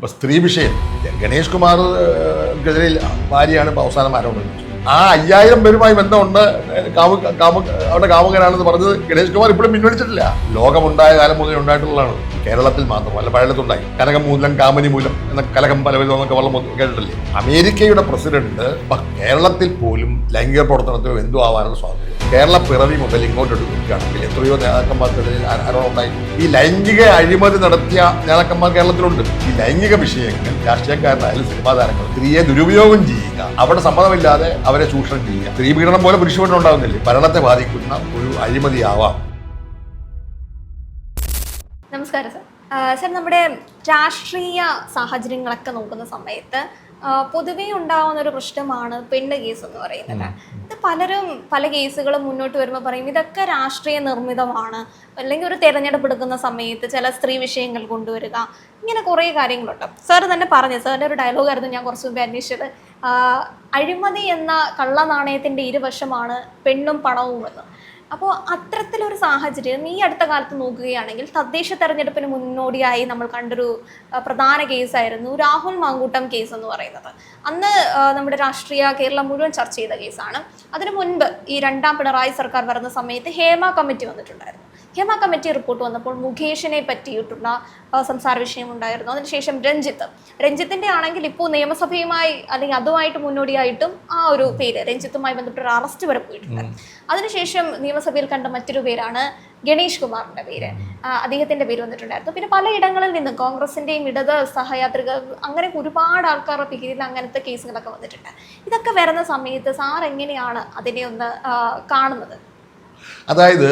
സ്ത്രീ വിഷയം ഗണേഷ് കുമാർക്കെതിരെ ഭാര്യയാണ് അവസാനം ആരോപണം. ആ 5000 പേരുമായി ബന്ധമുണ്ട്, അവരുടെ കാമുകനാണെന്ന് പറഞ്ഞത് ഗണേഷ് കുമാർ ഇപ്പോഴും പിൻവലിച്ചിട്ടില്ല. ലോകമുണ്ടായ കാലം മുതലേ ഉണ്ടായിട്ടുള്ളതാണ്. കേരളത്തിൽ മാത്രമല്ല പഴയത്തുണ്ടായി. കനകം മൂലം കാമനി മൂലം എന്ന കലകം പലവിധം എന്നൊക്കെ വെള്ളം കേട്ടിട്ടില്ലേ? അമേരിക്കയുടെ പ്രസിഡന്റ് കേരളത്തിൽ പോലും ലൈംഗിക പ്രവർത്തനത്തിനോ എന്തോ ആവാനുള്ള സ്വാതന്ത്ര്യം. കേരള പിറവി മുതൽ ഇങ്ങോട്ട് എടുക്കുകയാണെങ്കിൽ എത്രയോ നേതാക്കന്മാർക്കെതിരെ ആരോപണം ഉണ്ടായി. ഈ ലൈംഗിക അഴിമതി നടത്തിയ നേതാക്കന്മാർ കേരളത്തിലുണ്ട്. ഈ ലൈംഗിക വിഷയങ്ങൾ രാഷ്ട്രീയക്കാരനായാലും സിനിമാ താരങ്ങൾ സ്ത്രീയെ ദുരുപയോഗം ചെയ്യുക, അവിടെ സമ്മതമില്ലാതെ അവരെ ചൂഷണം ചെയ്യുക. സ്ത്രീ പീഡനം പോലെ പുരുഷപീഡനം ഉണ്ടാകുന്നില്ലേ? ഭരണത്തെ ബാധിക്കുന്ന ഒരു അഴിമതിയാവാം. നമസ്കാരം സർ. സർ, നമ്മുടെ രാഷ്ട്രീയ സാഹചര്യങ്ങളൊക്കെ നോക്കുന്ന സമയത്ത് പൊതുവേ ഉണ്ടാവുന്ന ഒരു പ്രശ്നമാണ് പെണ്ണ് കേസ് എന്ന് പറയുന്നത്. ഇത് പലരും പല കേസുകളും മുന്നോട്ട് വരുമ്പോൾ പറയും ഇതൊക്കെ രാഷ്ട്രീയ നിർമ്മിതമാണ്, അല്ലെങ്കിൽ ഒരു തെരഞ്ഞെടുപ്പ് എടുക്കുന്ന സമയത്ത് ചില സ്ത്രീ വിഷയങ്ങൾ കൊണ്ടുവരിക, ഇങ്ങനെ കുറേ കാര്യങ്ങളുണ്ട്. സാർ തന്നെ പറഞ്ഞു, സാറിൻ്റെ ഒരു ഡയലോഗായിരുന്നു ഞാൻ കുറച്ച് മുമ്പ് അന്വേഷിച്ചത്, അഴിമതി എന്ന കള്ളനാണയത്തിൻ്റെ ഇരുവശമാണ് പെണ്ണും പണവും എന്ന്. അപ്പോൾ അത്തരത്തിലൊരു സാഹചര്യം ഈ അടുത്ത കാലത്ത് നോക്കുകയാണെങ്കിൽ തദ്ദേശ തെരഞ്ഞെടുപ്പിന് മുന്നോടിയായി നമ്മൾ കണ്ടൊരു പ്രധാന കേസായിരുന്നു രാഹുൽ മാങ്കൂട്ടം കേസ് എന്ന് പറയുന്നത്. അന്ന് നമ്മുടെ രാഷ്ട്രീയ കേരളം മുഴുവൻ ചർച്ച ചെയ്ത കേസാണ്. അതിനു മുൻപ് ഈ രണ്ടാം പിണറായി സർക്കാർ വരുന്ന സമയത്ത് ഹേമ കമ്മിറ്റി വന്നിട്ടുണ്ടായിരുന്നു. ഹേമ കമ്മിറ്റി റിപ്പോർട്ട് വന്നപ്പോൾ മുകേഷിനെ പറ്റിയിട്ടുള്ള സംസാര വിഷയമുണ്ടായിരുന്നു. അതിനുശേഷം രഞ്ജിത്തിൻ്റെ ആണെങ്കിൽ ഇപ്പോൾ നിയമസഭയുമായി അല്ലെങ്കിൽ അതുമായിട്ട് മുന്നോടിയായിട്ടും ആ ഒരു പേര് രഞ്ജിത്തുമായി ബന്ധപ്പെട്ട ഒരു അറസ്റ്റ് വരെ പോയിട്ടുണ്ട്. അതിനുശേഷം നിയമസഭയിൽ കണ്ട മറ്റൊരു പേരാണ് ഗണേഷ് കുമാറിൻ്റെ പേര്, അദ്ദേഹത്തിൻ്റെ പേര് വന്നിട്ടുണ്ടായിരുന്നു. പിന്നെ പലയിടങ്ങളിൽ നിന്നും കോൺഗ്രസിൻ്റെയും ഇടത് സഹയാത്രിക അങ്ങനെ ഒരുപാട് ആൾക്കാരുടെ പേരിൽ അങ്ങനത്തെ കേസുകളൊക്കെ വന്നിട്ടുണ്ട്. ഇതൊക്കെ വരുന്ന സമയത്ത് സാർ എങ്ങനെയാണ് അതിനെ ഒന്ന് കാണുന്നത്? അതായത്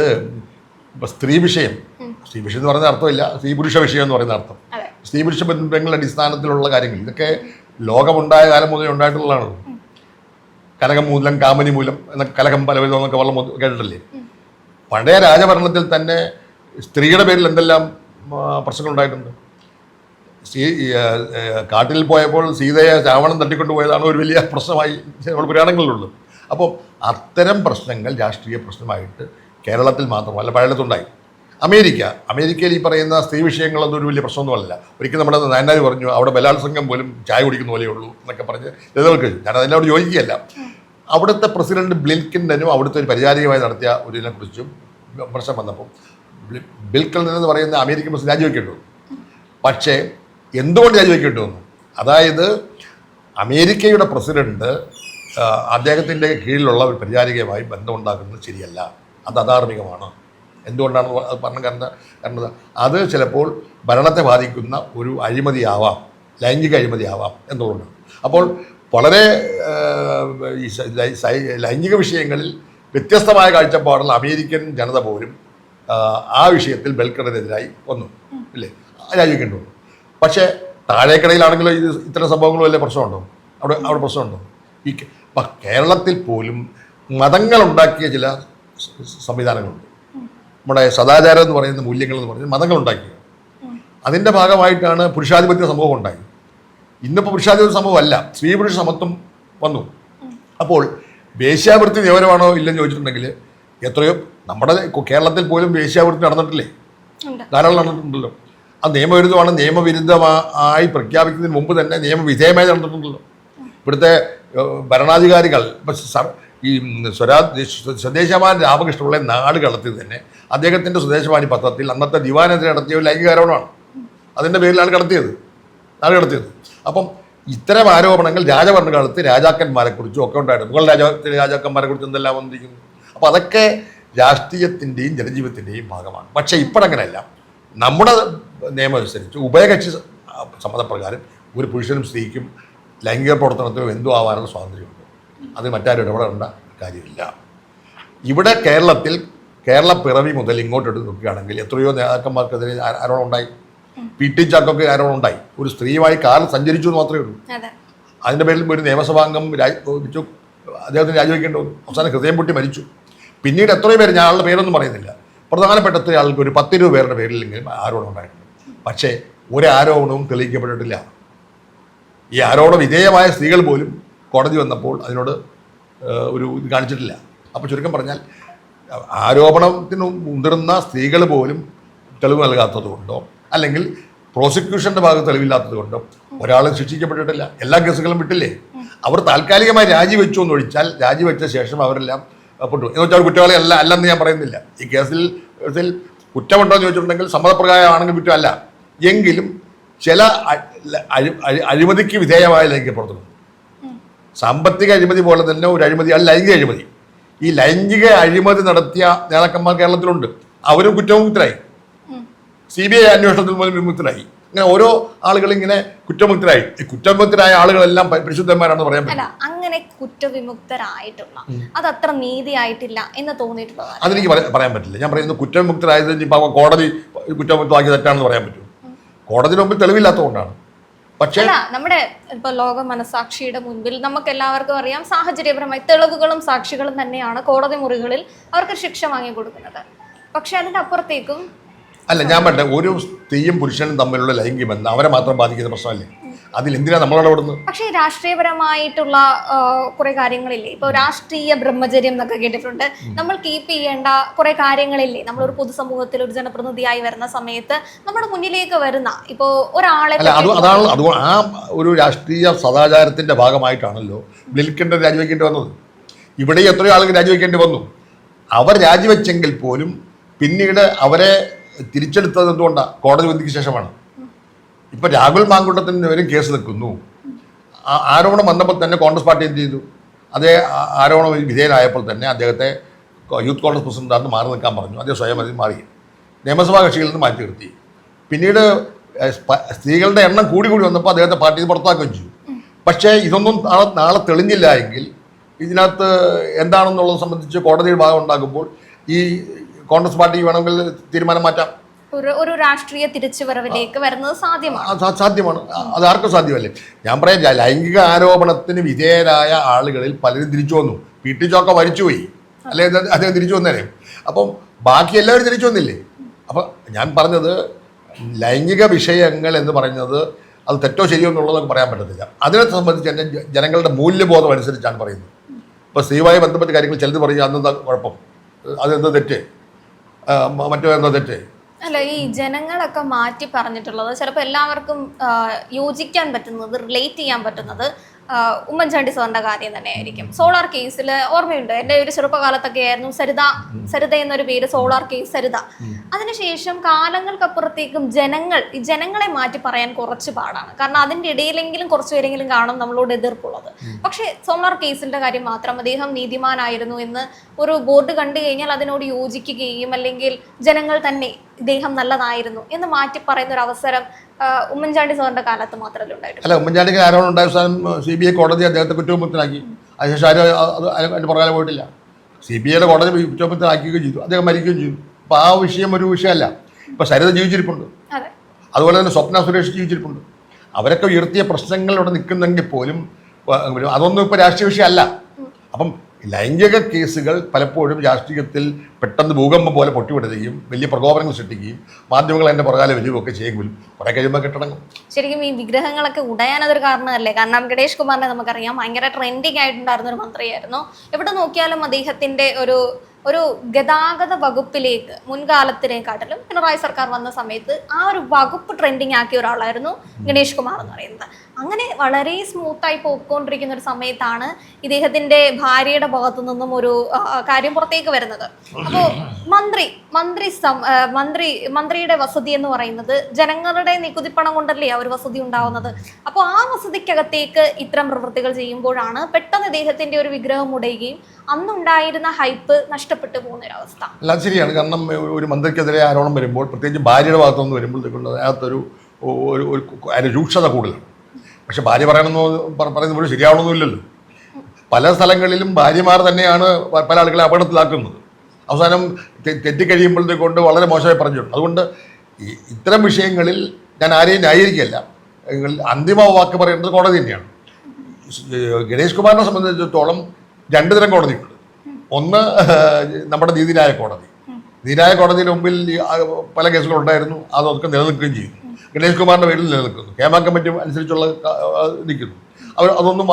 സ്ത്രീ വിഷയം എന്ന് പറയുന്ന അർത്ഥമില്ല, സ്ത്രീ പുരുഷ വിഷയം എന്ന് പറയുന്ന അർത്ഥം. സ്ത്രീ പുരുഷ ബന്ധങ്ങളുടെ അടിസ്ഥാനത്തിലുള്ള കാര്യങ്ങൾ ഇതൊക്കെ ലോകമുണ്ടായ കാലം മുതലേ ഉണ്ടായിട്ടുള്ളതാണ്. കനകം മൂലം കാമനി മൂലം എന്ന കലകം പലവിധം എന്നൊക്കെ വെള്ളം കേട്ടിട്ടില്ലേ? പഴയ രാജഭരണത്തിൽ തന്നെ സ്ത്രീയുടെ പേരിൽ എന്തെല്ലാം പ്രശ്നങ്ങൾ ഉണ്ടായിട്ടുണ്ട്. കാട്ടിൽ പോയപ്പോൾ സീതയെ രാവണൻ തട്ടിക്കൊണ്ടുപോയതാണ് ഒരു വലിയ പ്രശ്നമായി നമ്മുടെ പുരാണങ്ങളിലുള്ളത്. അപ്പോൾ അത്തരം പ്രശ്നങ്ങൾ രാഷ്ട്രീയ പ്രശ്നമായിട്ട് കേരളത്തിൽ മാത്രമല്ല പഴയത്തുണ്ടായി. അമേരിക്കയിൽ ഈ പറയുന്ന സ്ത്രീ വിഷയങ്ങളൊന്നും ഒരു വലിയ പ്രശ്നമൊന്നുമല്ല. ഒരിക്കലും നമ്മുടെ നായനാർ പറഞ്ഞു അവിടെ ബലാത്സംഗം പോലും ചായ കുടിക്കുന്ന പോലെയേ ഉള്ളൂ എന്നൊക്കെ പറഞ്ഞ് എതിർക്ക് ഞാൻ അതിനോട് യോജിക്കുകയല്ല. അവിടുത്തെ പ്രസിഡന്റ് ബ്ലിൽക്കിൻ്റെനും അവിടുത്തെ ഒരു പരിചാരികമായി നടത്തിയ ഒരിതിനെക്കുറിച്ചും പ്രശ്നം വന്നപ്പോൾ ബിൽ ക്ലിൻ്റൺ എന്ന് പറയുന്ന അമേരിക്കൻ പ്രസിഡന്റ് രാജിവെക്കേണ്ടി വന്നു. പക്ഷേ എന്തുകൊണ്ട് രാജിവെക്കേണ്ടി വന്നു? അതായത് അമേരിക്കയുടെ പ്രസിഡന്റ് അദ്ദേഹത്തിൻ്റെ കീഴിലുള്ള ഒരു പരിചാരികയുമായി ബന്ധമുണ്ടാക്കുന്നത് ശരിയല്ല, അത് അധാർമികമാണ്. എന്തുകൊണ്ടാണ് അത് പറഞ്ഞ കാരണം അത് ചിലപ്പോൾ ഭരണത്തെ ബാധിക്കുന്ന ഒരു അഴിമതിയാവാം, ലൈംഗിക അഴിമതിയാവാം എന്നുള്ളതാണ്. അപ്പോൾ വളരെ ഈ ലൈംഗിക വിഷയങ്ങളിൽ വ്യത്യസ്തമായ കാഴ്ചപ്പാടുള്ള അമേരിക്കൻ ജനത പോലും ആ വിഷയത്തിൽ ബെൽക്കറിനെതിരായി വന്നു, ഇല്ലേ? രാജിവെക്കേണ്ടി വന്നു. പക്ഷേ താഴേക്കടയിലാണെങ്കിലും ഇത്തരം സംഭവങ്ങളും വലിയ പ്രശ്നമുണ്ടോ? അവിടെ പ്രശ്നമുണ്ടോ? ഈ കേരളത്തിൽ പോലും മതങ്ങളുണ്ടാക്കിയ ചില സംവിധാനങ്ങളുണ്ട്. നമ്മുടെ സദാചാരം എന്ന് പറയുന്ന മൂല്യങ്ങൾ എന്ന് പറയുന്നത് മതങ്ങളുണ്ടാക്കിയ അതിൻ്റെ ഭാഗമായിട്ടാണ് പുരുഷാധിപത്യ സമൂഹം ഉണ്ടായി. ഇന്നിപ്പോൾ പുരുഷാധിപത്യ സമൂഹമല്ല, സ്ത്രീ പുരുഷ സമത്വം വന്നു. അപ്പോൾ വേശ്യാവൃത്തി നിയമനമാണോ ഇല്ലെന്ന് ചോദിച്ചിട്ടുണ്ടെങ്കിൽ എത്രയോ നമ്മുടെ കേരളത്തിൽ പോലും വേശ്യാവൃത്തി നടന്നിട്ടില്ലേ? ധാരാളം നടന്നിട്ടുണ്ടല്ലോ. ആ നിയമവിരുദ്ധമാണ്, നിയമവിരുദ്ധമായി പ്രഖ്യാപിക്കുന്നതിന് മുമ്പ് തന്നെ നിയമവിധേയമായി നടന്നിട്ടുണ്ടല്ലോ. ഇവിടുത്തെ ഭരണാധികാരികൾ ഇപ്പം ഈ സ്വദേശവാൻ രാമകൃഷ്ണപിള്ളയെ നാട് കടത്തിയത് തന്നെ അദ്ദേഹത്തിൻ്റെ സ്വദേശവാണി പത്രത്തിൽ അന്നത്തെ ദിവാനെതിരെ നടത്തിയ ഒരു ലൈംഗിക ആരോപണമാണ്. അതിൻ്റെ പേരിലാണ് നാട് കടത്തിയത്. അപ്പം ഇത്തരം ആരോപണങ്ങൾ രാജഭരണകാലത്ത് രാജാക്കന്മാരെക്കുറിച്ചും ഒക്കെ ഉണ്ടായിരുന്നു. മുഗൾ രാജാക്കന്മാരെക്കുറിച്ച് എന്തെല്ലാം വന്നിരിക്കുന്നു. അപ്പോൾ അതൊക്കെ രാഷ്ട്രീയത്തിൻ്റെയും ജനജീവിതത്തിൻ്റെയും ഭാഗമാണ്. പക്ഷേ ഇപ്പോഴങ്ങനെയല്ല. നമ്മുടെ നിയമം അനുസരിച്ച് ഉഭയകക്ഷി സമ്മതപ്രകാരം ഒരു പുരുഷനും സ്ത്രീക്കും ലൈംഗിക പ്രവർത്തനത്തിനും എന്തോ ആവാനുള്ള സ്വാതന്ത്ര്യമുണ്ട്. അത് മറ്റാരും ഇടപെടേണ്ട കാര്യമില്ല. ഇവിടെ കേരളത്തിൽ കേരള പിറവി മുതൽ ഇങ്ങോട്ട് നോക്കുകയാണെങ്കിൽ എത്രയോ നേതാക്കന്മാർക്കെതിരെ ആരോപണം ഉണ്ടായി. PT ചാക്കൊക്കെ ആരോപണം ഉണ്ടായി. ഒരു സ്ത്രീയുമായി കാറിൽ സഞ്ചരിച്ചു എന്ന് മാത്രമേ ഉള്ളൂ. അതിൻ്റെ പേരിൽ ഒരു നിയമസഭാംഗം അദ്ദേഹത്തിന് രാജിവെക്കേണ്ടി വന്നു. അവസാനം ഹൃദയം പൊട്ടി മരിച്ചു. പിന്നീട് എത്രയോ പേര്, ഞാൻ ആളുടെ പേരൊന്നും പറയുന്നില്ല, പ്രധാനപ്പെട്ട എത്ര ആൾക്ക് ഒരു 10-20 പേരുടെ പേരിലെങ്കിലും ആരോപണം ഉണ്ടായിട്ടുണ്ട്. പക്ഷേ ഒരാരോപണവും തെളിയിക്കപ്പെട്ടിട്ടില്ല. ഈ ആരോപണ വിധേയമായ സ്ത്രീകൾ പോലും കോടതി വന്നപ്പോൾ അതിനോട് ഒരു ഇത് കാണിച്ചിട്ടില്ല. അപ്പോൾ ചുരുക്കം പറഞ്ഞാൽ ആരോപണത്തിന് മുതിർന്ന സ്ത്രീകൾ പോലും തെളിവ് നൽകാത്തതുകൊണ്ടോ അല്ലെങ്കിൽ പ്രോസിക്യൂഷൻ്റെ ഭാഗത്ത് തെളിവില്ലാത്തത് കൊണ്ടും ഒരാളും ശിക്ഷിക്കപ്പെട്ടിട്ടില്ല. എല്ലാ കേസുകളും വിട്ടില്ലേ. അവർ താൽക്കാലികമായി രാജിവെച്ചു എന്ന് ഒഴിച്ചാൽ രാജിവെച്ച ശേഷം അവരെല്ലാം പെട്ടു എന്ന് വെച്ചാൽ കുറ്റവാളി അല്ലെന്ന് ഞാൻ പറയുന്നില്ല. ഈ കേസിൽ കുറ്റമുണ്ടോ എന്ന് ചോദിച്ചിട്ടുണ്ടെങ്കിൽ സമ്മതപ്രകാരമാണെങ്കിൽ കുറ്റമല്ല, എങ്കിലും ചില അഴിമതിക്ക് വിധേയമായ ലൈംഗിക പ്രവർത്തനം, സാമ്പത്തിക അഴിമതി പോലെ തന്നെ ഒരു അഴിമതിയാണ് ലൈംഗിക അഴിമതി. ഈ ലൈംഗിക അഴിമതി നടത്തിയ നേതാക്കന്മാർ കേരളത്തിലുണ്ട്. അവരും കുറ്റവിമുക്തരായി, CBI അന്വേഷണത്തിൽ പോലും വിമുക്തരായി. ഇങ്ങനെ ഓരോ ആളുകൾ ഇങ്ങനെ കുറ്റവിമുക്തരായി. ഈ കുറ്റവിമുക്തരായ ആളുകളെല്ലാം പരിശുദ്ധന്മാരാണെന്ന് പറയാൻ പറ്റില്ല. അങ്ങനെ കുറ്റവിമുക്തരായിട്ടുള്ള അത് അത്ര നീതിയായിട്ടില്ല എന്ന് തോന്നിയിട്ടുള്ളത് അതെനിക്ക് പറയാൻ പറ്റില്ല. ഞാൻ പറയുന്നത് കുറ്റവിമുക്തരായത് ഇപ്പം കോടതി കുറ്റവിമുക്തമാക്കി തെറ്റാണെന്ന് പറയാൻ പറ്റും. കോടതിയുടെ മുമ്പിൽ തെളിവില്ലാത്തതുകൊണ്ടാണ്. പക്ഷേ നമ്മുടെ ഇപ്പൊ ലോക മനസാക്ഷിയുടെ മുൻപിൽ നമുക്ക് എല്ലാവർക്കും അറിയാം, സാഹചര്യപരമായി തെളിവുകളും സാക്ഷികളും തന്നെയാണ് കോടതി മുറികളിൽ അവർക്ക് ശിക്ഷ വാങ്ങി കൊടുക്കുന്നത്. പക്ഷെ അതിന്റെ അപ്പുറത്തേക്കും അല്ല, ഞാൻ പറഞ്ഞ ഒരു സ്ത്രീയും പുരുഷനും തമ്മിലുള്ള ലൈംഗിക ബന്ധം അവരെ മാത്രം ബാധിക്കുന്ന പ്രശ്നമല്ലേ, അതിൽ എന്തിനാ നമ്മളിടപെടുന്നത്? പക്ഷേ രാഷ്ട്രീയപരമായിട്ടുള്ള കുറെ കാര്യങ്ങളില്ലേ, ഇപ്പൊ രാഷ്ട്രീയ ബ്രഹ്മചര്യം എന്നൊക്കെ കേട്ടിട്ടുണ്ട്. നമ്മൾ കീപ്പ് ചെയ്യേണ്ട കുറെ കാര്യങ്ങളില്ലേ, നമ്മളൊരു പൊതുസമൂഹത്തിൽ ഒരു ജനപ്രതിനിധിയായി വരുന്ന സമയത്ത് നമ്മുടെ മുന്നിലേക്ക് വരുന്ന ഇപ്പോ ഒരാളെ അതാണ് ആ ഒരു രാഷ്ട്രീയ സദാചാരത്തിന്റെ ഭാഗമായിട്ടാണല്ലോ ബിൽക്കിന്റെ രാജിവെക്കേണ്ടി വന്നത്. ഇവിടെ എത്രയോ ആളുകൾ രാജിവെക്കേണ്ടി വന്നു. അവർ രാജിവെച്ചെങ്കിൽ പോലും പിന്നീട് അവരെ തിരിച്ചെടുത്തത് എന്തുകൊണ്ടാണ്? കോടതി വിധിക്ക് ശേഷമാണ്. ഇപ്പൊ രാഹുൽ മാങ്കൂട്ടത്തിന് വരും കേസ് നിൽക്കുന്നു. ആരോപണം വന്നപ്പോൾ തന്നെ കോൺഗ്രസ് പാർട്ടി എന്ത് ചെയ്തു? അതേ ആരോപണം വിധേയനായപ്പോൾ തന്നെ അദ്ദേഹത്തെ യൂത്ത് കോൺഗ്രസ് പ്രസിഡന്റാണെന്ന് മാറി നിൽക്കാൻ പറഞ്ഞു. അദ്ദേഹം സ്വയം അതിൽ മാറി നിയമസഭാ കക്ഷികളിൽ നിന്ന് മാറ്റി നിർത്തി. പിന്നീട് സ്ത്രീകളുടെ എണ്ണം കൂടി വന്നപ്പോൾ അദ്ദേഹത്തെ പാർട്ടിയിൽ നിന്ന് പുറത്താക്കുകയും ചെയ്തു. പക്ഷേ ഇതൊന്നും നാളെ തെളിഞ്ഞില്ല എങ്കിൽ ഇതിനകത്ത് എന്താണെന്നുള്ളത് സംബന്ധിച്ച് കോടതിയുടെ ഭാഗം ഉണ്ടാകുമ്പോൾ ഈ കോൺഗ്രസ് പാർട്ടി വേണമെങ്കിൽ തീരുമാനം മാറ്റാം. ഒരു രാഷ്ട്രീയ തിരിച്ചുവരവിലേക്ക് വരുന്നത് സാധ്യമാണ്. അത് ആർക്കും സാധ്യമല്ലേ? ഞാൻ പറയാം, ലൈംഗിക ആരോപണത്തിന് വിധേയരായ ആളുകളിൽ പലരും തിരിച്ചു വന്നു. PT ചോക്ക മരിച്ചുപോയി, അല്ലെ അദ്ദേഹം തിരിച്ചു വന്നേനെ. അപ്പം ബാക്കി എല്ലാവരും തിരിച്ചു വന്നില്ലേ? അപ്പം ഞാൻ പറഞ്ഞത് ലൈംഗിക വിഷയങ്ങൾ എന്ന് പറയുന്നത് അത് തെറ്റോ ശരിയോ എന്നുള്ളത് നമുക്ക് പറയാൻ പറ്റത്തില്ല. അതിനെ സംബന്ധിച്ച് തന്നെ ജനങ്ങളുടെ മൂല്യബോധം അനുസരിച്ചാണ് പറയുന്നത്. ഇപ്പോൾ സ്ത്രീയുമായി ബന്ധപ്പെട്ട കാര്യങ്ങൾ ചിലത് പറയും അതെന്താ കുഴപ്പം, അതെന്താ തെറ്റ്, മറ്റോ എന്താ തെറ്റ്? അല്ല, ഈ ജനങ്ങളൊക്കെ മാറ്റി പറഞ്ഞിട്ടുള്ളത് ചിലപ്പോൾ എല്ലാവർക്കും യോജിക്കാൻ പറ്റുന്നത്, റിലേറ്റ് ചെയ്യാൻ പറ്റുന്നത് ഉമ്മൻചാണ്ടി സാറിന്റെ കാര്യം തന്നെയായിരിക്കും. സോളാർ കേസിൽ ഓർമ്മയുണ്ട്, എൻ്റെ ഒരു ചെറുപ്പകാലത്തൊക്കെ ആയിരുന്നു സരിത എന്നൊരു പേര്, സോളാർ കേസ് സരിത. അതിനുശേഷം കാലങ്ങൾക്കപ്പുറത്തേക്കും ജനങ്ങളെ മാറ്റി പറയാൻ കുറച്ച് പാടാണ്. കാരണം അതിൻ്റെ ഇടയിലെങ്കിലും കുറച്ച് പേരെങ്കിലും കാണും നമ്മളോട് എതിർപ്പുള്ളത്. പക്ഷേ സോളാർ കേസിന്റെ കാര്യം മാത്രം അദ്ദേഹം നീതിമാനായിരുന്നു എന്ന് ഒരു ബോർഡ് കണ്ടു കഴിഞ്ഞാൽ അതിനോട് യോജിക്കുകയും അല്ലെങ്കിൽ ജനങ്ങൾ തന്നെ ഇദ്ദേഹം നല്ലതായിരുന്നു എന്ന് മാറ്റി പറയുന്ന ഒരു അവസരം ഉമ്മൻചാണ്ടി സാറിന്റെ കാലത്ത് മാത്രമല്ല ഉണ്ടായിട്ടുണ്ട്. അല്ല, ഉമ്മൻചാണ്ടിക്ക് ആരോപണം ഉണ്ടായ അവസാനം CBI കോടതി അദ്ദേഹത്തെ കുറ്റവിമുക്തനാക്കി. അതിനുശേഷം ആരും അതിന്റെ പുറകാലെ പോയിട്ടില്ല. CBIയുടെ കോടതി കുറ്റവിമുക്തനാക്കുകയും ചെയ്തു, അദ്ദേഹം മരിക്കുകയും ചെയ്തു. അപ്പോൾ ആ വിഷയം ഒരു വിഷയമല്ല. ഇപ്പൊ സരിത ജീവിച്ചിരിപ്പുണ്ട്, അതുപോലെ തന്നെ സ്വപ്ന സുരേഷ് ജീവിച്ചിരിപ്പുണ്ട്. അവരൊക്കെ ഉയർത്തിയ പ്രശ്നങ്ങൾ ഇവിടെ നിൽക്കുന്നെങ്കിൽ പോലും അതൊന്നും ഇപ്പോൾ രാഷ്ട്രീയ വിഷയമല്ല. അപ്പം ലൈംഗിക കേസുകൾ പലപ്പോഴും രാഷ്ട്രീയത്തിൽ പെട്ടെന്ന് ഭൂകമ്പം പോലെ പൊട്ടിവിടുകയും വലിയ പ്രകോപനങ്ങൾ സൃഷ്ടിക്കുകയും മാധ്യമങ്ങൾ അതിൻ്റെ പുറകാലെ വരികയൊക്കെ ചെയ്യുമെങ്കിലും കുറെ കഴിയുമ്പോൾ കെട്ടടങ്ങും. ശരിക്കും ഈ വിഗ്രഹങ്ങളൊക്കെ ഉടയാൻ അതൊരു കാരണമല്ലേ? കാരണം ഗണേഷ് കുമാറിനെ നമുക്കറിയാം, ഭയങ്കര ട്രെൻഡിങ് ആയിട്ടുണ്ടായിരുന്ന ഒരു മന്ത്രിയായിരുന്നു. എവിടെ നോക്കിയാലും അദ്ദേഹത്തിന്റെ ഒരു ഗതാഗത വകുപ്പിലേക്ക് മുൻകാലത്തിനെക്കാട്ടിലും പിണറായി സർക്കാർ വന്ന സമയത്ത് ആ ഒരു വകുപ്പ് ട്രെൻഡിങ് ആക്കിയ ഒരാളായിരുന്നു ഗണേഷ് കുമാർ എന്ന് പറയുന്നത്. അങ്ങനെ വളരെ സ്മൂത്തായി പോയിക്കൊണ്ടിരിക്കുന്ന ഒരു സമയത്താണ് ഇദ്ദേഹത്തിന്റെ ഭാര്യയുടെ ഭാഗത്തു നിന്നും ഒരു കാര്യം പുറത്തേക്ക് വരുന്നത്. അപ്പോൾ മന്ത്രിയുടെ വസതി എന്ന് പറയുന്നത് ജനങ്ങളുടെ നികുതിപ്പണം കൊണ്ടല്ലേ ആ ഒരു വസതി ഉണ്ടാവുന്നത്. അപ്പോൾ ആ വസതിക്കകത്തേക്ക് ഇത്തരം പ്രവൃത്തികൾ ചെയ്യുമ്പോഴാണ് പെട്ടെന്ന് ഇദ്ദേഹത്തിന്റെ ഒരു വിഗ്രഹം ഉടയുകയും അന്നുണ്ടായിരുന്ന ഹൈപ്പ് നഷ്ടപ്പെട്ടു പോകുന്ന ഒരു അവസ്ഥ. അല്ല, ശരിയാണ്. കാരണം ഒരു മന്ത്രിക്കെതിരെ ആരോപണം വരുമ്പോൾ, പ്രത്യേകിച്ച് ഭാര്യയുടെ ഭാഗത്തുനിന്ന് വരുമ്പോഴത്തേക്കുള്ള അതിനകത്തൊരു അതിൻ്റെ രൂക്ഷത കൂടുതലാണ്. പക്ഷെ ഭാര്യ പറയുന്നത് ശരിയാവണമെന്നില്ലല്ലോ. പല സ്ഥലങ്ങളിലും ഭാര്യമാർ തന്നെയാണ് പല ആളുകളെ അപകടത്തിലാക്കുന്നത്. അവസാനം തെറ്റിക്കഴിയുമ്പോഴത്തേക്കൊണ്ട് വളരെ മോശമായി പറഞ്ഞിട്ടുണ്ട്. അതുകൊണ്ട് ഇത്തരം വിഷയങ്ങളിൽ ഞാൻ ആരെയും ന്യായീകരിക്കുകയല്ല. അന്തിമ വാക്ക് പറയേണ്ടത് കോടതി തന്നെയാണ്. ഗണേഷ് കുമാറിനെ സംബന്ധിച്ചിടത്തോളം രണ്ട് തരം കോടതിയുണ്ട്. ഒന്ന് നമ്മുടെ നീതിന്യായ കോടതി. നീതിന്യായ കോടതിയുടെ മുമ്പിൽ പല കേസുകളുണ്ടായിരുന്നു, അതൊക്കെ നിലനിൽക്കുകയും ചെയ്തു. ഗണേഷ് കുമാറിൻ്റെ പേരിൽ നിലനിൽക്കുന്നു. ഹേമ കമ്മിറ്റി അനുസരിച്ചുള്ള നിൽക്കുന്നു. അതൊന്നും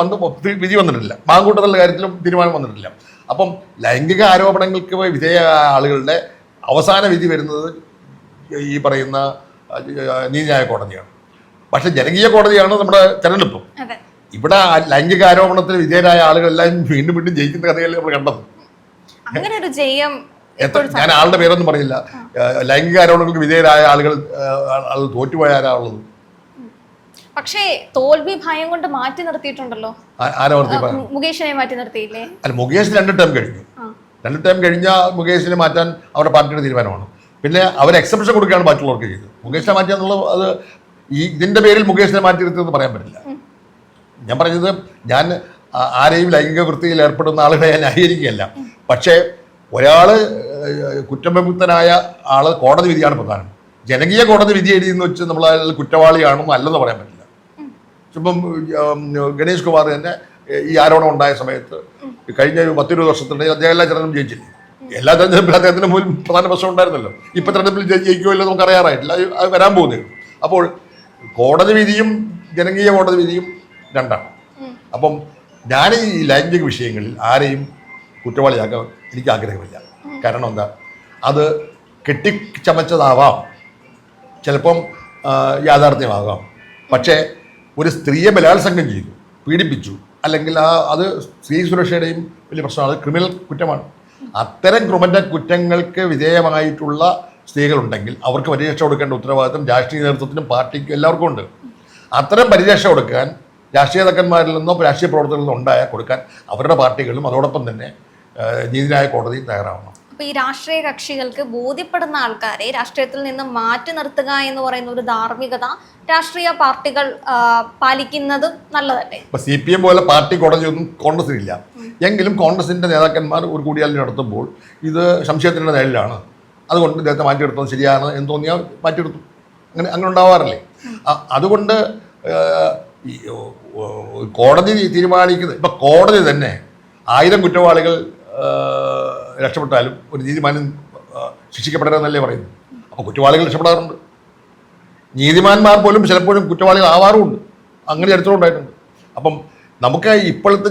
വിധി വന്നിട്ടില്ല. മാങ്കൂട്ടത്തിൻ്റെ കാര്യത്തിലും തീരുമാനം വന്നിട്ടില്ല. അപ്പം ലൈംഗിക ആരോപണങ്ങൾക്ക് വിധേയ ആളുകളുടെ അവസാന വിധി വരുന്നത് ഈ പറയുന്ന നീതിന്യായ കോടതിയാണ്. പക്ഷെ ജനകീയ കോടതിയാണ് നമ്മുടെ തെരഞ്ഞെടുപ്പും. അതെ. ഇവിടെ ലൈംഗിക ആരോപണത്തിന് വിധേയരായ ആളുകളെല്ലാം വീണ്ടും വീണ്ടും ജയിക്കുന്ന കഥയല്ലേ നമ്മൾ കണ്ടത്. അങ്ങനെ ഒരു ജയം ഞാൻ ആളുടെ പേരൊന്നും പറയില്ല. ലൈംഗിക ആരോപണങ്ങൾക്ക് വിധേയരായ ആളുകൾ തോറ്റുപോയ ആരാളുള്ളത്. പക്ഷേ തോൽവി ഭയം കൊണ്ട് മാറ്റി നിർത്തിയിട്ടുണ്ടല്ലോ. മുകേഷിനെ മാറ്റി നിർത്തിയില്ലേ? അല്ല, മുകേഷ് 2 ടേം കഴിഞ്ഞു. 2 ടേം കഴിഞ്ഞ മുകേഷിനെ മാറ്റാൻ അവരുടെ പാർട്ടിയുടെ തീരുമാനമാണ്. പിന്നെ അവർ എക്സെപ്ഷൻ കൊടുക്കുകയാണ് ബാക്കിയുള്ളവർക്ക് ചെയ്തത്. മുകേഷിനെ മാറ്റിയെന്നുള്ളത് അത് ഇതിന്റെ പേരിൽ മുകേഷിനെ മാറ്റി നിർത്തിയെന്ന് പറയാൻ പറ്റില്ല. ഞാൻ പറഞ്ഞത്, ഞാൻ ആരെയും ലൈംഗിക വൃത്തിയിൽ ഏർപ്പെടുന്ന ആളുകളെ ഞാൻ ന്യായീകരിക്കുകയല്ല. പക്ഷേ ഒരാൾ കുറ്റവിമുക്തനായ ആള് കോടതി വിധിയാണ് പ്രധാനം. ജനകീയ കോടതി വിധി എഴുതിയെന്ന് വെച്ച് നമ്മൾ അയാൾ കുറ്റവാളിയാണെന്ന് അല്ലെന്ന് പറയാൻ പറ്റില്ല. ഇപ്പം ഗണേഷ് കുമാർ തന്നെ ഈ ആരോപണം ഉണ്ടായ സമയത്ത് കഴിഞ്ഞ 10-20 വർഷത്തിനിടയിൽ അദ്ദേഹം എല്ലാ തെരഞ്ഞെടുപ്പും ജയിച്ചില്ലേ? എല്ലാ തെരഞ്ഞെടുപ്പിലും അദ്ദേഹത്തിന് പോലും പ്രധാന പ്രശ്നം ഉണ്ടായിരുന്നല്ലോ. ഇപ്പം തെരഞ്ഞെടുപ്പിൽ ജയിക്കുമോ ഇല്ലെന്ന് നമുക്ക് അറിയാറായിട്ടില്ല. അത് വരാൻ പോകുന്നേ. അപ്പോൾ കോടതി വിധിയും ജനകീയ കോടതി വിധിയും രണ്ടാണ്. അപ്പം ഞാൻ ഈ ലൈംഗിക വിഷയങ്ങളിൽ ആരെയും കുറ്റവാളിയാക്കാൻ എനിക്ക് ആഗ്രഹമില്ല. കാരണം എന്താ, അത് കെട്ടിച്ചമച്ചതാവാം, ചിലപ്പം യാഥാർത്ഥ്യമാകാം. പക്ഷേ ഒരു സ്ത്രീയെ ബലാത്സംഗം ചെയ്തു, പീഡിപ്പിച്ചു, അല്ലെങ്കിൽ അത് സ്ത്രീ സുരക്ഷയുടെയും വലിയ പ്രശ്നമാണ്. അത് ക്രിമിനൽ കുറ്റമാണ്. അത്തരം ക്രിമിനൽ കുറ്റങ്ങൾക്ക് വിധേയമായിട്ടുള്ള സ്ത്രീകളുണ്ടെങ്കിൽ അവർക്ക് പരിരക്ഷ കൊടുക്കേണ്ട ഉത്തരവാദിത്വം രാഷ്ട്രീയ നേതൃത്വത്തിനും പാർട്ടിക്കും എല്ലാവർക്കും ഉണ്ട്. അത്തരം പരിരക്ഷ കൊടുക്കാൻ രാഷ്ട്രീയ നേതാക്കന്മാരിൽ നിന്നോ രാഷ്ട്രീയ പ്രവർത്തകരിൽ നിന്നോ കൊടുക്കാൻ അവരുടെ പാർട്ടികളും അതോടൊപ്പം തന്നെ നീതിന്യായ കോടതിയും തയ്യാറാവണം. അപ്പോൾ ഈ രാഷ്ട്രീയ കക്ഷികൾക്ക് ബോധ്യപ്പെടുന്ന ആൾക്കാരെ രാഷ്ട്രീയത്തിൽ നിന്ന് മാറ്റി നിർത്തുക എന്ന് പറയുന്ന ഒരു ധാർമ്മികത രാഷ്ട്രീയ പാർട്ടികൾ പാലിക്കുന്നതും നല്ലതല്ലേ? ഇപ്പൊ CPM പോലെ പാർട്ടി കോടതിയൊന്നും കോൺഗ്രസിനില്ല. എങ്കിലും കോൺഗ്രസിന്റെ നേതാക്കന്മാർ ഒരു കൂടിയാലോചന നടത്തുമ്പോൾ ഇത് സംശയത്തിന്റെ നിഴലിലാണ്, അതുകൊണ്ട് ഇദ്ദേഹത്തെ മാറ്റിയെടുത്തത് ശരിയാണ് എന്ന് തോന്നിയാൽ മാറ്റിയെടുത്തു. അങ്ങനെ ഉണ്ടാവാറില്ലേ? അതുകൊണ്ട് കോടതി തീരുമാനിക്കുന്നത്, ഇപ്പൊ കോടതി തന്നെ 1000 കുറ്റവാളികൾ രക്ഷപ്പെട്ടാലും ഒരു നീതിമാനും ശിക്ഷിക്കപ്പെടരുതെന്നല്ലേ പറയുന്നത്. അപ്പോൾ കുറ്റവാളികൾ രക്ഷപ്പെടാറുണ്ട്. നീതിമാന്മാർ പോലും ചിലപ്പോഴും കുറ്റവാളികൾ ആവാറുമുണ്ട്. അങ്ങനെ ചരിത്രമുണ്ടായിട്ടുണ്ട്. അപ്പം നമുക്ക് ഇപ്പോഴത്തെ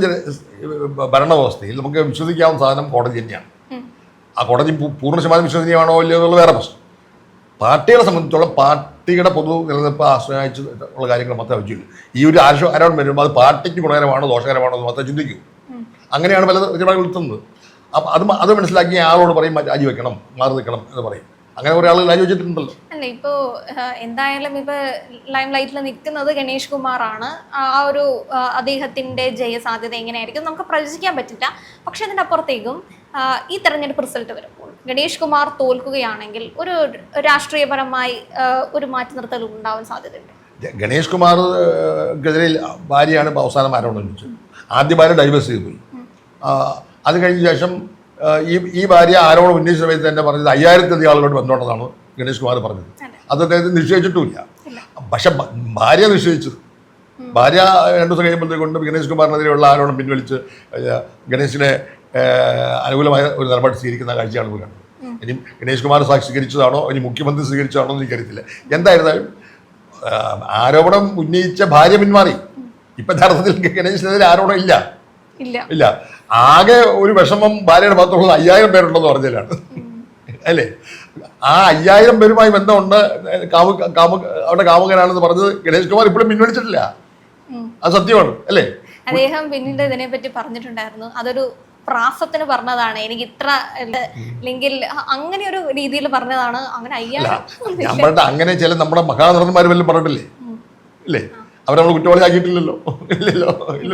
ഭരണവ്യവസ്ഥയിൽ നമുക്ക് വിശ്വസിക്കാവുന്ന സാധനം കോടതി തന്നെയാണ്. ആ കോടതി പൂർണ്ണ ശതമാനം വിശ്വസനീയമാണോ ഇല്ലയോ എന്നുള്ള വേറെ പ്രശ്നം. പാർട്ടികളെ സംബന്ധിച്ചോളം പാർട്ടിയുടെ പൊതു നിലനിൽപ്പ് ആശ്രയിച്ച് ഉള്ള കാര്യങ്ങൾ മാത്രമേ ആവശ്യമില്ല. ഈ ഒരു ആരോപണം വരുമ്പോൾ അത് പാർട്ടിക്ക് ഗുണകരമാണോ ദോഷകരമാണോ എന്ന് മാത്രമേ ചിന്തിക്കൂ. അങ്ങനെയാണ് പല തീരുമാനങ്ങൾ എത്തുന്നത്. അപ്പം അത് മനസ്സിലാക്കി ആളോട് പറയും രാജിവെക്കണം, മാറി നിൽക്കണം എന്ന് പറയും. അങ്ങനെ കുറെ ആളുകൾ രാജിവെച്ചിട്ടുണ്ടല്ലോ. അല്ല, ഇപ്പോ എന്തായാലും ഇപ്പൊ ലൈം ലൈറ്റിൽ നിൽക്കുന്നത് ഗണേഷ് കുമാറാണ്. ആ ഒരു അദ്ദേഹത്തിന്റെ ജയസാധ്യത എങ്ങനെയായിരിക്കും നമുക്ക് പ്രവചിക്കാൻ പറ്റില്ല. പക്ഷെ അതിൻ്റെ അപ്പുറത്തേക്കും ഈ തെരഞ്ഞെടുപ്പ് റിസൾട്ട് വരുമ്പോൾ ഗണേഷ് കുമാർ തോൽക്കുകയാണെങ്കിൽ ഒരു രാഷ്ട്രീയപരമായി ഒരു മാറ്റി നിർത്തൽ ഉണ്ടാവാൻ സാധ്യതയുണ്ട്. ഗണേഷ് കുമാർക്കെതിരെ ഭാര്യയാണ് അവസാനം ആരോപണം ഉന്നയിച്ചത്. ആദ്യ ഭാര്യ ഡൈവേഴ്സ് ചെയ്തു പോയി. അത് കഴിഞ്ഞ ശേഷം ഈ ഭാര്യ ആരോപണം ഉന്നയിച്ച സമയത്ത് തന്നെ പറഞ്ഞത് 5000 ആളുകളോട് ബന്ധമുണ്ടെന്നാണ് ഗണേഷ് കുമാർ പറഞ്ഞത്. അത് അദ്ദേഹത്തെ നിശ്ചയിച്ചിട്ടുമില്ല. പക്ഷെ ഭാര്യ നിശ്ചയിച്ചത്. ഭാര്യ 2 ദിവസം കഴിയുമ്പോഴത്തേക്കൊണ്ട് ഗണേഷ് കുമാറിനെതിരെയുള്ള ആരോപണം പിൻവലിച്ച് ഗണേശിനെ അനുകൂലമായ ഒരു നിലപാട് സ്വീകരിക്കുന്ന കാഴ്ചയാണ് ഇപ്പോൾ കണ്ടത്. ഇനി ഗണേഷ് കുമാർ സ്വീകരിച്ചതാണോ ഇനി മുഖ്യമന്ത്രി സ്വീകരിച്ചതാണോ എന്ന് എനിക്കറിയത്തില്ല. എന്തായിരുന്നാലും ആരോപണം ഉന്നയിച്ച ഭാര്യ പിന്മാറി. ഇപ്പം യഥാർത്ഥത്തിൽ ഗണേശിനെതിരെ ആരോപണം ഇല്ല. ആകെ ഒരു വിഷമം ഭാര്യയുടെ ഭാഗത്തുള്ളത് 5000 പേരുണ്ടെന്ന് പറഞ്ഞതിലാണ്, അല്ലേ? ആ 5000 പേരുമായി ബന്ധമുണ്ട്, അവരുടെ കാമുകനാണെന്ന് പറഞ്ഞത് ഗണേഷ് കുമാർ ഇപ്പോഴും പിൻവലിച്ചിട്ടില്ല. അത് സത്യമാണ്, അല്ലേ? അദ്ദേഹം പിന്നീട് ഇതിനെപ്പറ്റി പറഞ്ഞിട്ടുണ്ടായിരുന്നു, അതൊരു പ്രാസത്തിന് പറഞ്ഞതാണ്, എനിക്ക് ഇത്ര അല്ലെങ്കിൽ അങ്ങനെ ഒരു രീതിയിൽ പറഞ്ഞതാണ്. അങ്ങനെ 5000 ഞാൻ പറഞ്ഞ അങ്ങനെ ചില നമ്മുടെ മഹാനടന്മാർ വല്ലതും പറഞ്ഞിട്ടില്ലേ? ഇല്ലേ? അവർ നമ്മൾ കുറ്റവാളിയാക്കിയിട്ടില്ലല്ലോ. ഇല്ലല്ലോ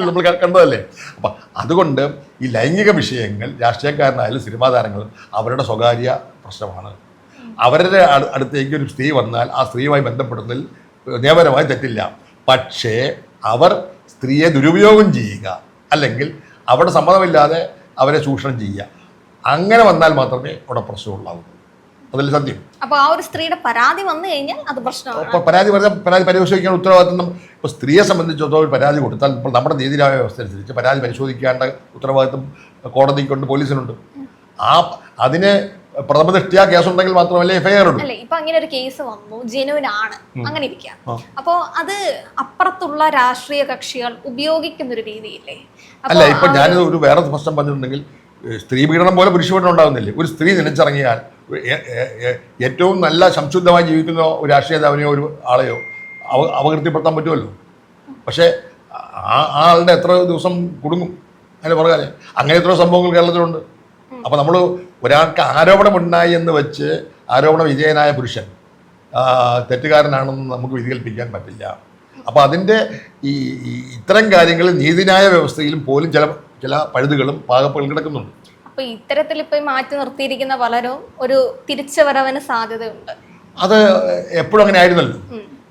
നമ്മൾ കണ്ടതല്ലേ. അപ്പം അതുകൊണ്ട് ഈ ലൈംഗിക വിഷയങ്ങൾ രാഷ്ട്രീയക്കാരനായാലും സിനിമാ താരങ്ങളും അവരുടെ സ്വകാര്യ പ്രശ്നമാണ്. അവരുടെ അടുത്തേക്ക് ഒരു സ്ത്രീ വന്നാൽ ആ സ്ത്രീയുമായി ബന്ധപ്പെടുന്നതിൽ നിയമപരമായി തെറ്റില്ല. പക്ഷേ അവർ സ്ത്രീയെ ദുരുപയോഗം ചെയ്യുക, അല്ലെങ്കിൽ അവിടെ സമ്മതമില്ലാതെ അവരെ ചൂഷണം ചെയ്യുക, അങ്ങനെ വന്നാൽ മാത്രമേ അവിടെ പ്രശ്നമുള്ളൂ. അതിൽ സത്യം. അപ്പോൾ ആ ഒരു സ്ത്രീയുടെ പരാതി വന്നു കഴിഞ്ഞാൽ അത് പ്രശ്നമാണ്. പരാതി പരിശോധിക്കാൻ ഉത്തരവാദിത്വം ഇപ്പോൾ സ്ത്രീയെ സംബന്ധിച്ചിടത്തോളം പരാതി കൊടുത്താൽ ഇപ്പോൾ നമ്മുടെ നീതിന്യായ വ്യവസ്ഥ അനുസരിച്ച് പരാതി പരിശോധിക്കേണ്ട ഉത്തരവാദിത്വം കോടതിക്കുണ്ട്, പോലീസിനുണ്ട്. അതിന് പ്രഥമ ദൃഷ്ട്യാ കേസുണ്ടെങ്കിൽ മാത്രമല്ലേ FIR ഉണ്ട്. അല്ലേ, ഇപ്പൊ അങ്ങനെ ഒരു കേസ് വന്നു, ജെനുവിനാണ്, അങ്ങനെ ഇരിക്കാം. അപ്പോൾ അത് അപ്പുറത്തുള്ള രാഷ്ട്രീയ കക്ഷികൾ ഉപയോഗിക്കുന്ന ഒരു രീതിയില്ലേ? അല്ല, ഇപ്പൊ ഞാൻ ഒരു വേറെ പ്രശ്നം പറഞ്ഞിട്ടുണ്ടെങ്കിൽ സ്ത്രീ പീഡനം പോലെ പുരുഷ പീഡനം ഉണ്ടാകുന്നില്ലേ? ഒരു സ്ത്രീ നിലച്ചിറങ്ങിയാൽ ഏറ്റവും നല്ല സംശുദ്ധമായി ജീവിക്കുന്ന ഒരു രാഷ്ട്രീയ നേതാവിനെയോ ഒരു ആളെയോ അപകീർത്തിപ്പെടുത്താൻ പറ്റുമല്ലോ. പക്ഷേ ആ ആളുടെ എത്ര ദിവസം കുടുങ്ങും അതിന് പറയാൻ. അങ്ങനെ എത്ര സംഭവങ്ങൾ കേരളത്തിലുണ്ട്. അപ്പോൾ നമ്മൾ ഒരാൾക്ക് ആരോപണമുണ്ടായി എന്ന് വെച്ച് ആരോപണ വിധേയനായ പുരുഷൻ തെറ്റുകാരനാണെന്ന് നമുക്ക് വിധി കൽപ്പിക്കാൻ പറ്റില്ല. അപ്പോൾ അതിൻ്റെ ഇത്തരം കാര്യങ്ങളിൽ നീതിന്യായ വ്യവസ്ഥയിലും പോലും ചില പഴുതുകളും പാകപ്പുകളും കിടക്കുന്നുണ്ട്. അപ്പോൾ ഇത്തരത്തിൽ ഇപ്പോൾ മാറ്റി നിർത്തിയിരിക്കുന്ന പലരും ഒരു തിരിച്ചുവരവിന് സാധ്യതയുണ്ട്. അത് എപ്പോഴും അങ്ങനെ ആയിരുന്നല്ലോ.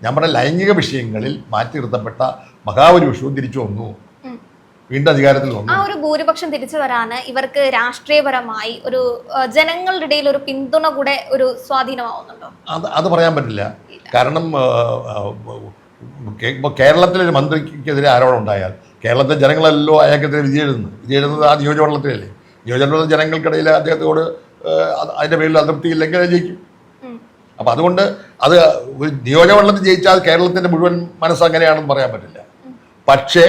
ഞാൻ പറഞ്ഞ ലൈംഗിക വിഷയങ്ങളിൽ മാറ്റി നിർത്തപ്പെട്ട മഹാഭൂരിപക്ഷവും തിരിച്ചു വന്നു, വീണ്ടും അധികാരത്തിൽ വന്നു. ആ ഒരു ഭൂരിപക്ഷം തിരിച്ചു വരാന് ഇവർക്ക് രാഷ്ട്രീയപരമായി ഒരു ജനങ്ങളുടെ ഇടയിൽ ഒരു പിന്തുണ കൂടെ ഒരു സ്വാധീനമാവുന്നുണ്ടോ? അത് പറയാൻ പറ്റില്ല. കാരണം കേരളത്തിലൊരു മന്ത്രിക്കെതിരെ ആരോപണം ഉണ്ടായാൽ കേരളത്തിലെ ജനങ്ങളല്ലോ അയാൾക്കെതിരെ വിധി എഴുതുന്നത് ആ നിയോജകമണ്ഡലത്തിലല്ലേ. നിയോജകമണ്ഡലം ജനങ്ങൾക്കിടയിൽ അദ്ദേഹത്തോട് അതിൻ്റെ പേരിൽ അതൃപ്തിയില്ലെങ്കിൽ അത് ജയിക്കും. അപ്പം അതുകൊണ്ട് അത് ഒരു നിയോജകമണ്ഡലത്തിൽ ജയിച്ചാൽ കേരളത്തിൻ്റെ മുഴുവൻ മനസ്സങ്ങനെയാണെന്ന് പറയാൻ പറ്റില്ല. പക്ഷേ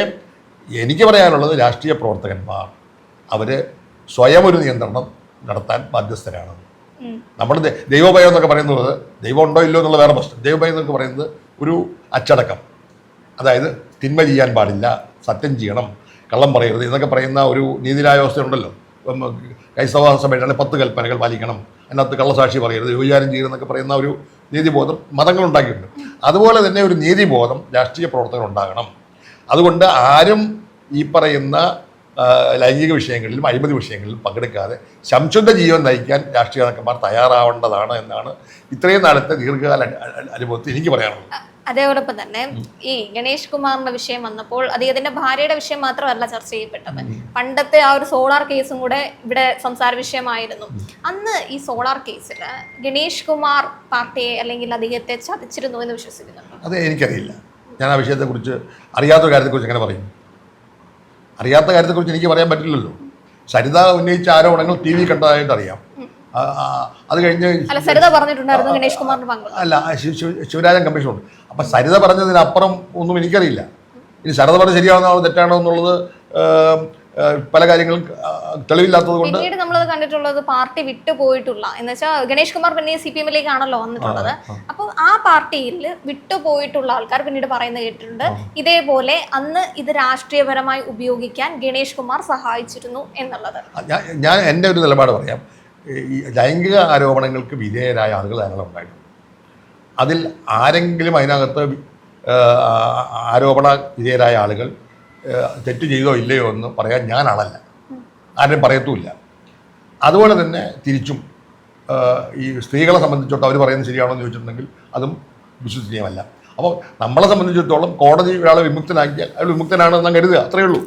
എനിക്ക് പറയാനുള്ളത് രാഷ്ട്രീയ പ്രവർത്തകന്മാർ അവർ സ്വയം ഒരു നിയന്ത്രണം നടത്താൻ ബാധ്യസ്ഥരാണ്. നമ്മൾ ദൈവഭയം എന്നൊക്കെ പറയുന്നത് ദൈവം ഉണ്ടോ ഇല്ലോ എന്നുള്ള വേറെ പ്രശ്നം. ദൈവഭയം എന്നൊക്കെ പറയുന്നത് ഒരു അച്ചടക്കം, അതായത് തിന്മ ചെയ്യാൻ പാടില്ല, സത്യം ചെയ്യണം, കള്ളം പറയരുത് എന്നൊക്കെ പറയുന്ന ഒരു നീതിന്യായ വ്യവസ്ഥയുണ്ടല്ലോ. ക്രൈസ്തവ സഭയുടെ 10 കൽപ്പനകൾ പാലിക്കണം, അതിനകത്ത് കള്ളസാക്ഷി പറയരുത്, വ്യഭിചാരം ചെയ്യരുതെന്നൊക്കെ പറയുന്ന ഒരു നീതിബോധം മതങ്ങളുണ്ടാക്കിയിട്ടുണ്ട്. അതുപോലെ തന്നെ ഒരു നീതിബോധം രാഷ്ട്രീയ പ്രവർത്തകർ ഉണ്ടാകണം. അതുകൊണ്ട് ആരും ഈ പറയുന്ന ലൈംഗിക വിഷയങ്ങളിലും അഴിമതി വിഷയങ്ങളിലും പങ്കെടുക്കാതെ സംശുദ്ധ ജീവൻ നയിക്കാൻ രാഷ്ട്രീയ നേതാക്കന്മാർ തയ്യാറാവേണ്ടതാണ് എന്നാണ് ഇത്രയും നാളത്തെ ദീർഘകാല അനുഭവത്തിൽ എനിക്ക് പറയാനുള്ളത്. അതേപോലൊപ്പം തന്നെ ഈ ഗണേഷ് കുമാറിന്റെ വിഷയം വന്നപ്പോൾ അദ്ദേഹത്തിന്റെ ഭാര്യയുടെ വിഷയം മാത്രമല്ല ചർച്ച ചെയ്യപ്പെട്ടത്. പണ്ടത്തെ ആ ഒരു സോളാർ കേസും കൂടെ ഇവിടെ സംസാര വിഷയമായിരുന്നു. അന്ന് ഈ സോളാർ കേസിൽ ഗണേഷ് കുമാർ പാർട്ടിയെ അല്ലെങ്കിൽ അദ്ദേഹത്തെ ചതിച്ചിരുന്നു എന്ന് വിശ്വസിക്കുന്നുണ്ടോ? അത് എനിക്കറിയില്ല. ഞാൻ ആ വിഷയത്തെക്കുറിച്ച് അറിയാത്ത കാര്യത്തെക്കുറിച്ച് എങ്ങനെ പറയും? അറിയാത്ത കാര്യത്തെക്കുറിച്ച് എനിക്ക് പറയാൻ പറ്റില്ലല്ലോ. സരിത ഉന്നയിച്ച ആരോപണങ്ങൾ TV കണ്ടതായിട്ട് അറിയാം. അത് കഴിഞ്ഞ് അല്ല ശിവരാജൻ കമ്മീഷനുണ്ട്. അപ്പം സരിത പറഞ്ഞതിനപ്പുറം ഒന്നും എനിക്കറിയില്ല. ഇനി സരിത പറഞ്ഞത് ശരിയാണോ തെറ്റാണോ എന്നുള്ളത് പല കാര്യങ്ങളും തെളിവില്ലാത്തത് കൊണ്ട് പിന്നീട് നമ്മളത് കണ്ടിട്ടുള്ളത് പാർട്ടി വിട്ടുപോയിട്ടുള്ള എന്ന് വെച്ചാൽ ഗണേഷ് കുമാർ പിന്നെ CPM-ലേക്കാണല്ലോ വന്നിട്ടുള്ളത്. അപ്പോൾ ആ പാർട്ടിയിൽ വിട്ടുപോയിട്ടുള്ള ആൾക്കാർ പിന്നീട് പറയുന്നത് കേട്ടിട്ടുണ്ട്, ഇതേപോലെ അന്ന് ഇത് രാഷ്ട്രീയപരമായി ഉപയോഗിക്കാൻ ഗണേഷ് കുമാർ സഹായിച്ചിരുന്നു എന്നുള്ളത്. ഞാൻ എൻ്റെ ഒരു നിലപാട് പറയാം. ഈ ലൈംഗിക ആരോപണങ്ങൾക്ക് വിധേയരായ ആളുകൾ ഞങ്ങളുണ്ടായിട്ടുണ്ട്. അതിൽ ആരെങ്കിലും അതിനകത്ത് ആരോപണ വിധേയരായ ആളുകൾ തെറ്റ് ചെയ്തോ ഇല്ലയോ എന്ന് പറയാൻ ഞാൻ ആളല്ല, ആരും പറയത്തുമില്ല. അതുപോലെ തന്നെ തിരിച്ചും ഈ സ്ത്രീകളെ സംബന്ധിച്ചിടത്തോളം അവർ പറയുന്നത് ശരിയാണോ എന്ന് ചോദിച്ചിട്ടുണ്ടെങ്കിൽ അതും വിശ്വസനീയമല്ല. അപ്പോൾ നമ്മളെ സംബന്ധിച്ചിടത്തോളം കോടതി ഒരാളെ വിമുക്തനാക്കിയാൽ അയാൾ വിമുക്തനാണെന്ന് കരുതുക, അത്രയേ ഉള്ളൂ.